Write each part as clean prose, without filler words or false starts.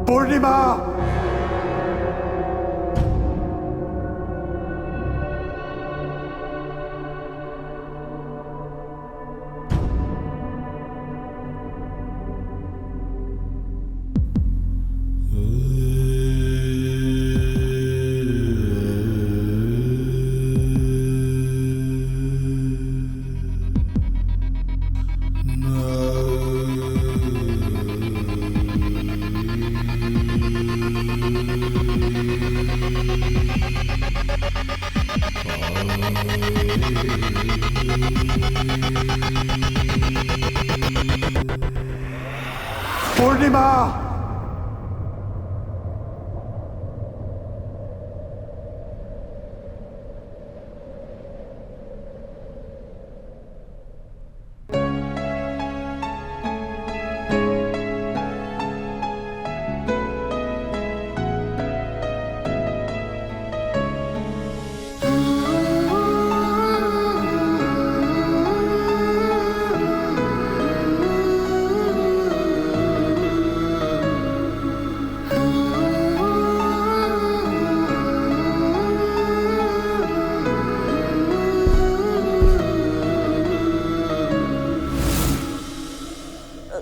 पूर्णिमा पूर्णिमा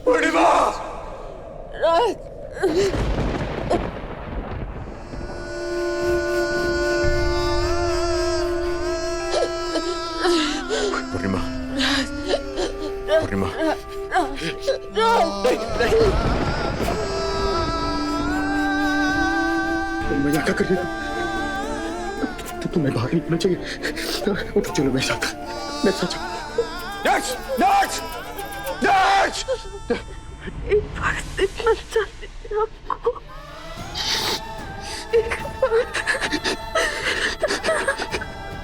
पूर्णिमा राज पूर्णिमा पूर्णिमा पूर्णिमा क्या कर रही हो? तुम्हें बाहर निकलना चाहिए। उठो, चलो मेरे साथ। एक बार देखना चाहती थी आपको। एक बार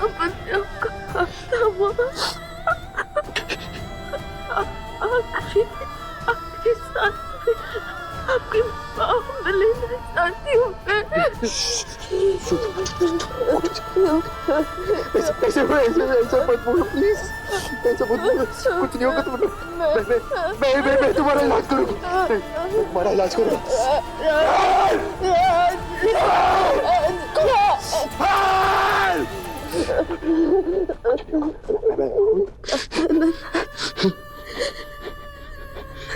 अपने आपका खाता हुआ आखिरी सांस में आपकी बाहों में लेना चाहती हूँ मैं। ऐसे मत बोलो प्लीज, ऐसे मत बोलो। कुछ नहीं होगा तुम्हें। मैं तुम्हारा इलाज करूँगा। तुम्हारा इलाज करूँगा।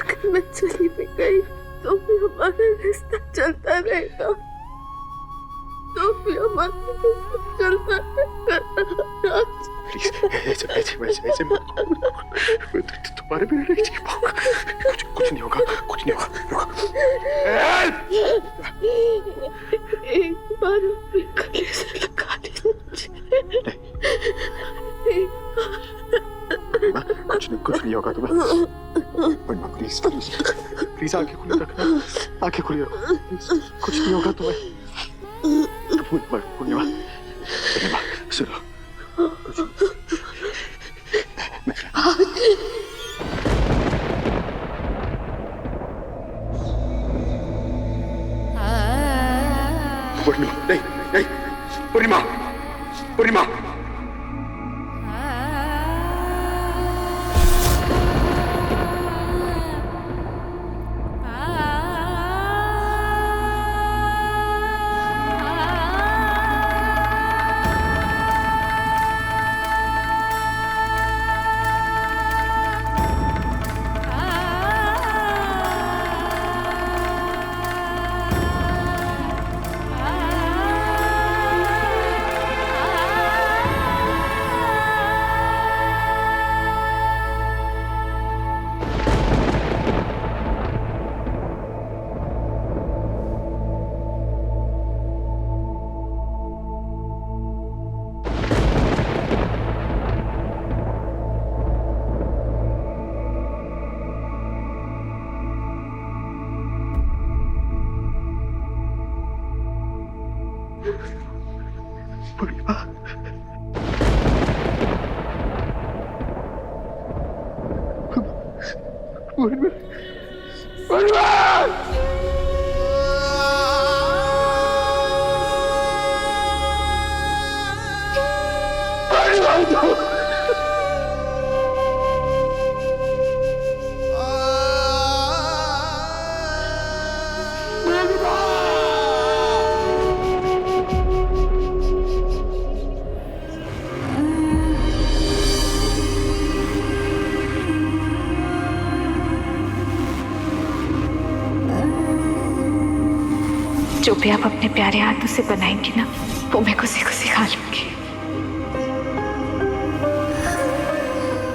अगर मैं चली भी गई तो भी हमारा रिश्ता चलता रहेगा, तो भी हमारा रिश्ता चलता रहेगा। ऐसे तुम्हारे बिना नहीं जी पाऊंगा। कुछ नहीं होगा, कुछ नहीं होगा। एक बार अपने गले से लगा लीजिए। कुछ नहीं होगा तुम्हें। प्लीज प्लीज प्लीज आंखें खुली रखना, आंखें खुली रखो। कुछ नहीं होगा तुम्हें। पूर्णिमा सुनो, पूर्णिमा नहीं, पूर्णिमा पूर्णिमा पूर्णिमा पूर्णिमा पूर्णिमा पूर्णिमा जो भी आप अपने प्यारे हाथों से बनाएंगी ना, वो मैं खुशी खुशी खा लूंगी।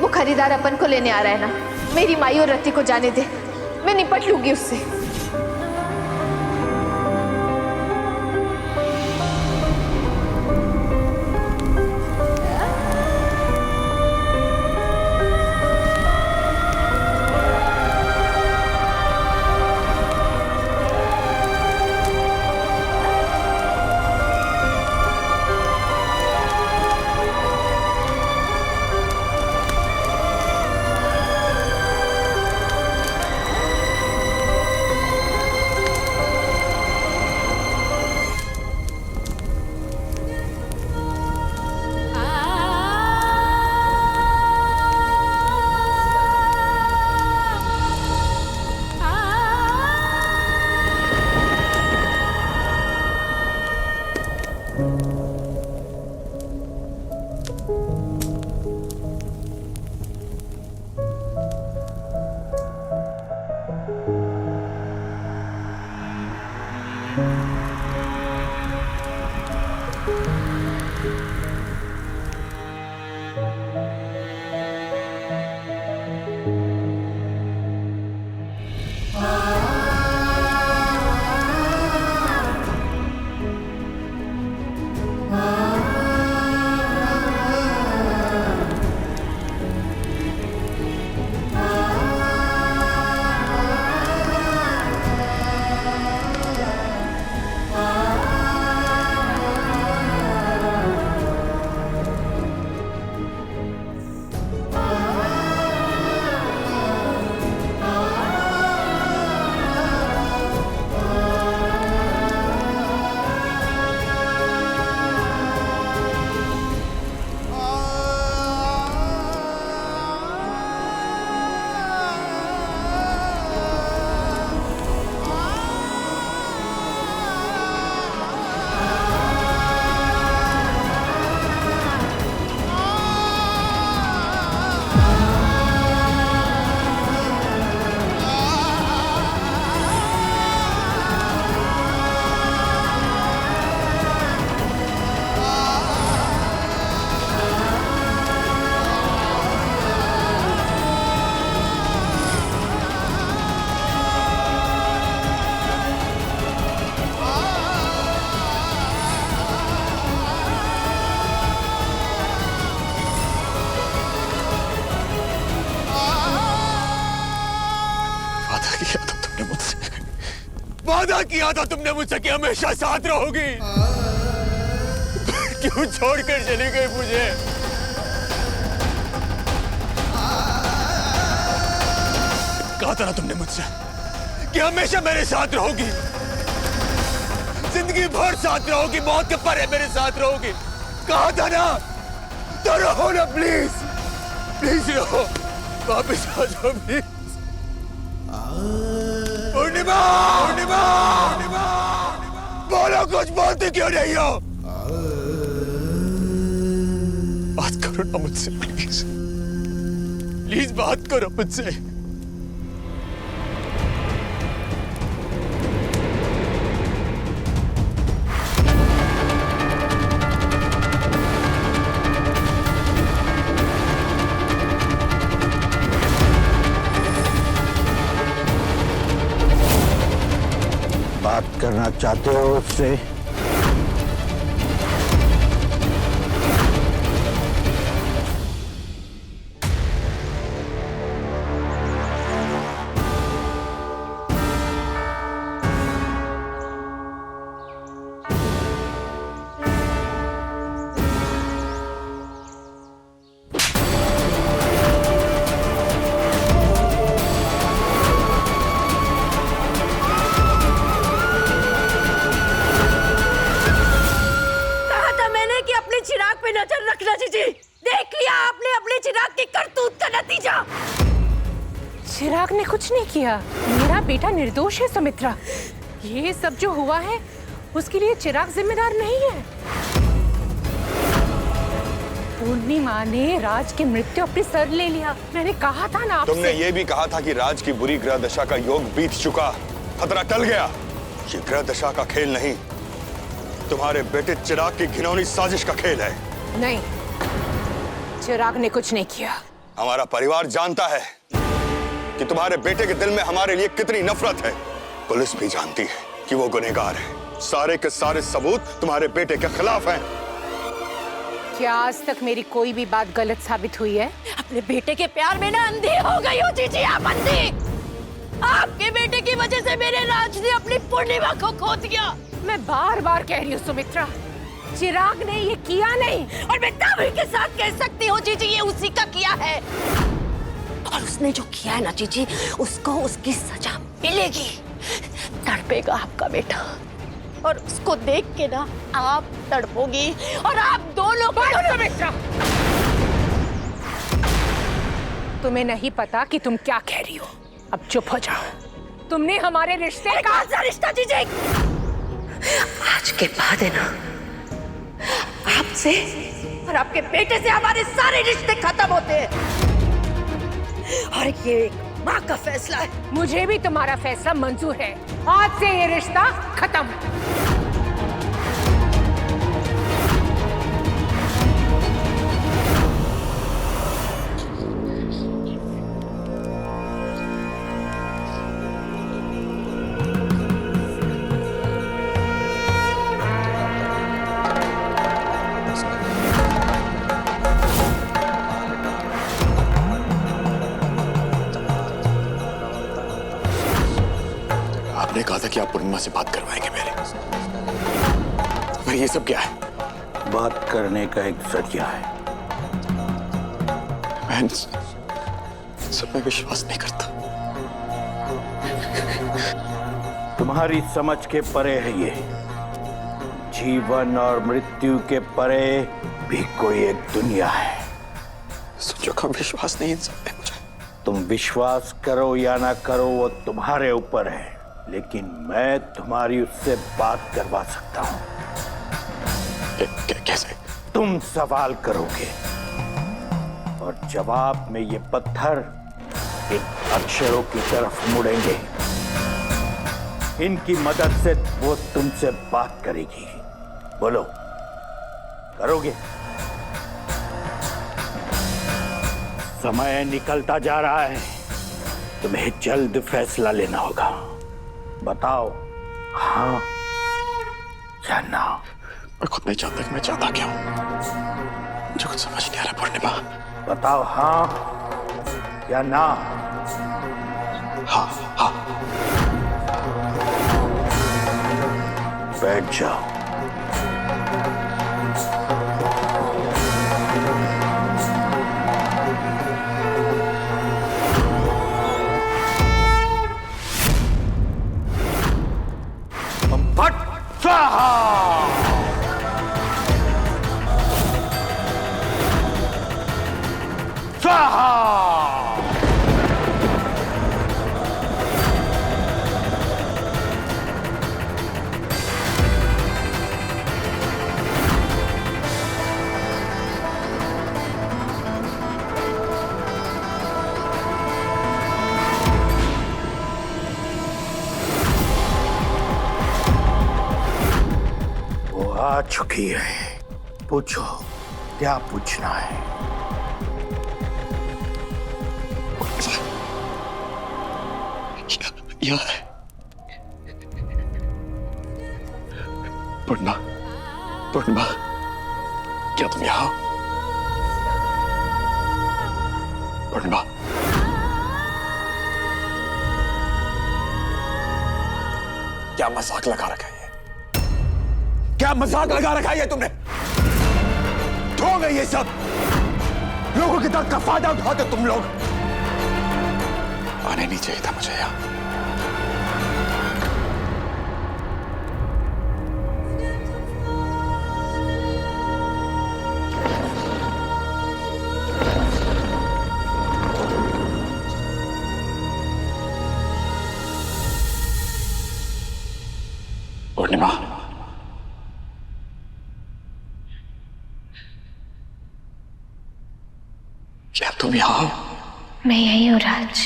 वो खरीदार अपन को लेने आ रहा है ना, मेरी माई और रति को जाने दे, मैं निपट लूंगी उससे। वादा किया था तुमने मुझसे कि हमेशा साथ रहोगी। क्यों छोड़कर चली गई मुझे? कहा था ना तुमने मुझसे कि हमेशा मेरे साथ रहोगी, जिंदगी भर साथ रहोगी, मौत के परे मेरे साथ रहोगी। कहा था ना, तो रहो ना प्लीज, प्लीज रहो, वापस आ जाओ प्लीज। पूर्णिमा, पूर्णिमा, पूर्णिमा, बोलो, कुछ बोलती क्यों नहीं हो? बात करो ना मुझसे प्लीज, प्लीज बात करो मुझसे। बात करना चाहते हो उससे? देख लिया आपने अपने चिराग की करतूत का नतीजा। चिराग ने कुछ नहीं किया, मेरा बेटा निर्दोष है सुमित्रा। ये सब जो हुआ है उसके लिए चिराग जिम्मेदार नहीं है। पूर्णिमा ने राज की मृत्यु अपने सर ले लिया। मैंने कहा था ना आपसे। तुमने ये भी कहा था कि राज की बुरी ग्रह दशा का योग बीत चुका, खतरा टल गया। ये ग्रह दशा का खेल नहीं, तुम्हारे बेटे चिराग की घिनौनी साजिश का खेल है। नहीं, चिराग ने कुछ नहीं किया। हमारा परिवार जानता है कि तुम्हारे बेटे के दिल में हमारे लिए कितनी नफरत है। पुलिस भी जानती है कि वो गुनहगार है। सारे के सारे सबूत तुम्हारे बेटे के खिलाफ हैं। क्या आज तक मेरी कोई भी बात गलत साबित हुई है? अपने बेटे के प्यार में ना अंधी हो गई हो जीजी, आप अंधी। आपके बेटे की वजह से मेरे राज ने अपनी पूर्णिमा को खो दिया। मैं बार बार कह रही हूँ सुमित्रा, चिराग ने ये किया नहीं। और मैं दावे के साथ कह सकती हूँ जीजी, ये उसी का किया है। और उसने जो किया है ना जीजी, उसको उसकी सजा मिलेगी। तड़पेगा आपका बेटा, और उसको देख के ना आप तड़पोगी, और आप दोनों सुमित्रा, तुम्हें नहीं पता कि तुम क्या कह रही हो। अब चुप हो जाओ। तुमने हमारे रिश्ते कौन सा रिश्ता जीजी? आज के बाद है ना, आपसे और आपके बेटे से हमारे सारे रिश्ते खत्म होते हैं। और ये माँ का फैसला है। मुझे भी तुम्हारा फैसला मंजूर है। आज से ये रिश्ता खत्म। आपने कहा था कि आप पूर्णिमा से बात करवाएंगे मेरे। पर ये सब क्या है? बात करने का एक जरिया है। मैं इन सब में विश्वास नहीं करता। तुम्हारी समझ के परे है ये। जीवन और मृत्यु के परे भी कोई एक दुनिया है। सोचो का विश्वास नहीं इन सब में मुझे। तुम विश्वास करो या ना करो वो तुम्हारे ऊपर है, लेकिन मैं तुम्हारी उससे बात करवा सकता हूं। कैसे? तुम सवाल करोगे और जवाब में ये पत्थर इन अक्षरों की तरफ मुड़ेंगे। इनकी मदद से वो तुमसे बात करेगी। बोलो, करोगे? समय निकलता जा रहा है, तुम्हें जल्द फैसला लेना होगा। बताओ, हाँ या ना? मैं खुद नहीं जानता कि मैं चाहता क्या हूं। मुझे कुछ समझ नहीं आ रहा पूर्णिमा। बताओ, हाँ या ना? हाँ हाँ। बैठ जाओ। आ चुकी है। पूछो, क्या पूछना है? यहाँ है पूर्णिमा। पूर्णिमा, क्या तुम यहाँ? पूर्णिमा, क्या मजाक लगा रखा है? क्या मजाक लगा रखा है तुमने? ठो गए ये सब। लोगों की दर्द का फायदा उठाते तुम लोग। आने नहीं चाहिए था मुझे यहाँ। पूर्णिमा, क्या तुम यहाँ हो? मैं यही हूँ राज।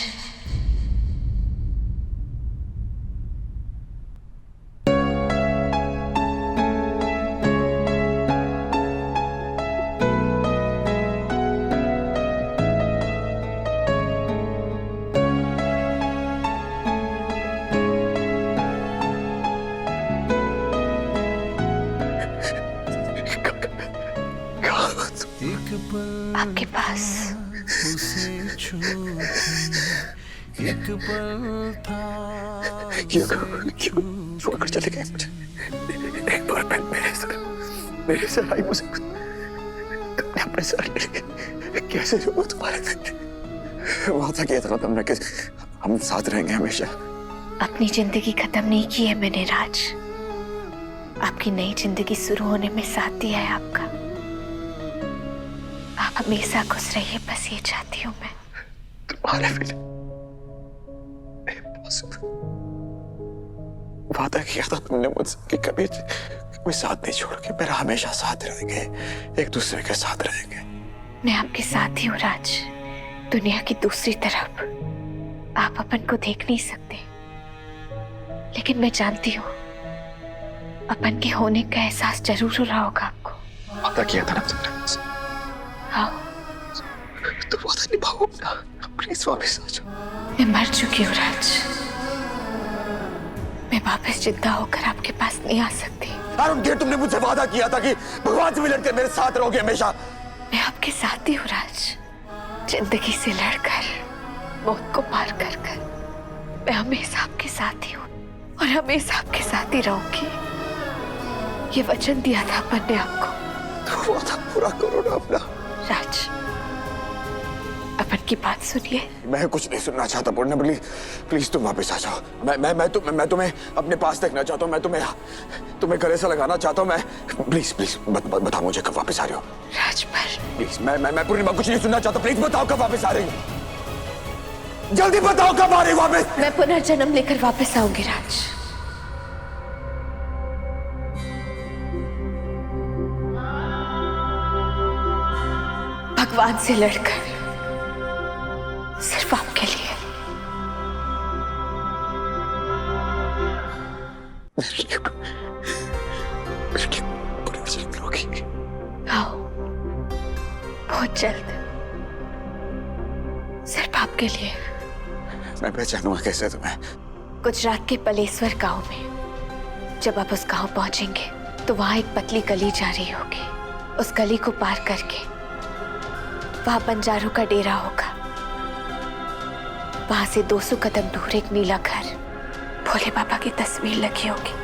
आपके पास। क्यों छोड़कर चले गए मुझे? एक बार मेरे सर आई, मुझे अपने सर कैसे रोऊं तुम्हारे पे? वादा किया था तुमने कि हम साथ रहेंगे हमेशा। अपनी जिंदगी खत्म नहीं की है मैंने राज, आपकी नई जिंदगी शुरू होने में साथ दिया है आपका। आप हमेशा खुश रहिए, बस ये चाहती हूँ मैं। तुम्हारे बिना वादा किया था तुमने मुझसे कि कभी साथ नहीं छोड़ोगे, मेरा हमेशा साथ रहेंगे, एक दूसरे के साथ रहेंगे। मैं आपके साथ ही हूँ राज। दुनिया की दूसरी तरफ आप अपन को देख नहीं सकते, लेकिन मैं जानती हूँ अपन के होने का एहसास जरूर हो रहा होगा आपको। वादा किया था ना तुमने मुझसे। हाँ, तो वादा निभाओ अपना, प्लीज वापस आ जाओ। मैं मर चुकी हूँ राज, मैं वापस जिंदा होकर आपके पास नहीं आ सकती। तुमने मुझसे वादा किया था कि भगवान से भी लड़कर मेरे साथ रहोगे हमेशा। मैं आपके साथ ही हूँ राज, जिंदगी से लड़कर, मौत को पार कर कर मैं हमेशा आपके साथ ही हूँ और हमेशा आपके साथ ही रहूंगी। ये वचन दिया था अपन ने आपको। तो वादा पूरा करो ना अपना। राज, अपन की बात सुनिए। मैं कुछ नहीं सुनना चाहता पूर्णिमा, प्लीज तुम वापस आ जाओ। मैं तुम्हें अपने पास देखना चाहता हूँ, मैं तुम्हें गले से लगाना चाहता हूँ। मैं प्लीज बताओ मुझे कब वापस आ रही हो। राज पर प्लीज, मैं पूर्णिमा कुछ नहीं सुनना चाहता, प्लीज बताओ कब वापस आ रही हो। जल्दी बताओ कब आ रही हो वापस। मैं पुनर्जन्म लेकर वापस आऊंगी राज। भगवान से लड़कर, सिर्फ आपके लिए। आओ, बहुत जल्द, सिर्फ आपके लिए। मैं पहचानूंगा कैसे तुम्हें? गुजरात के पलेश्वर गांव में जब आप उस गांव पहुंचेंगे तो वहां एक पतली गली जा रही होगी। उस गली को पार करके वहां बंजारों का डेरा होगा। वहां से 200 कदम दूर एक नीला घर, भोले बाबा की तस्वीर लगी होगी।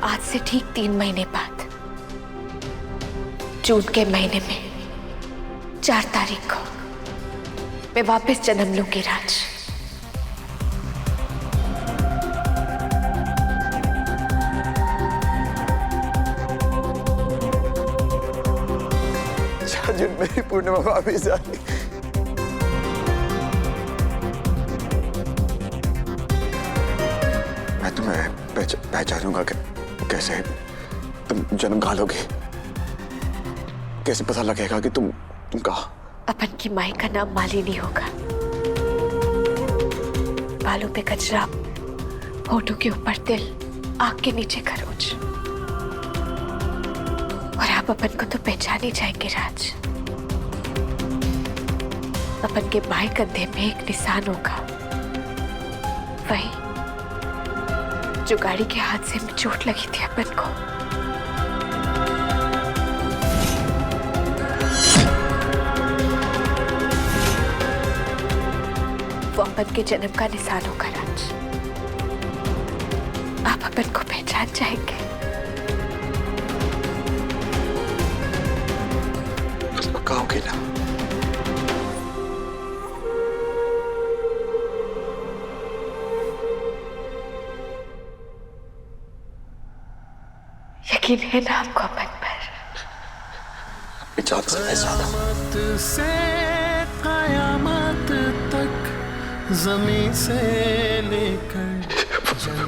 आज से ठीक 3 महीने बाद, जून के महीने में 4 तारीख को मैं वापस जन्म लूंगी राज। जिन मेरी पूर्णिमा वापस आ रही। मैं तुम्हें पहचानूंगा कि कैसे तुम जन्म कहाँ लोगे, कैसे पता लगेगा कि तुम कहाँ? अपन की माई का नाम मालिनी होगा। बालों पे कचरा, होठों के ऊपर तिल, आँख के नीचे खरोच। और आप अपन को तो पहचान ही जाएंगे राज। अपन के बाएं कंधे में एक निशान होगा, वही जो गाड़ी के हादसे में चोट लगी थी अपन को। वो अपन के जन्म का निशान होगा राज। आप अपन को पहचान जाएंगे। कहोगे ना? यकीन है ना आपको अपन पर? इजाजत से ज्यादा। से कयामत तक ज़मीं से लेकर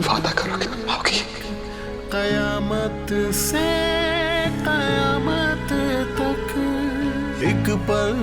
वादा करो कि तुम आओगी। कयामत से कयामत तक एक पल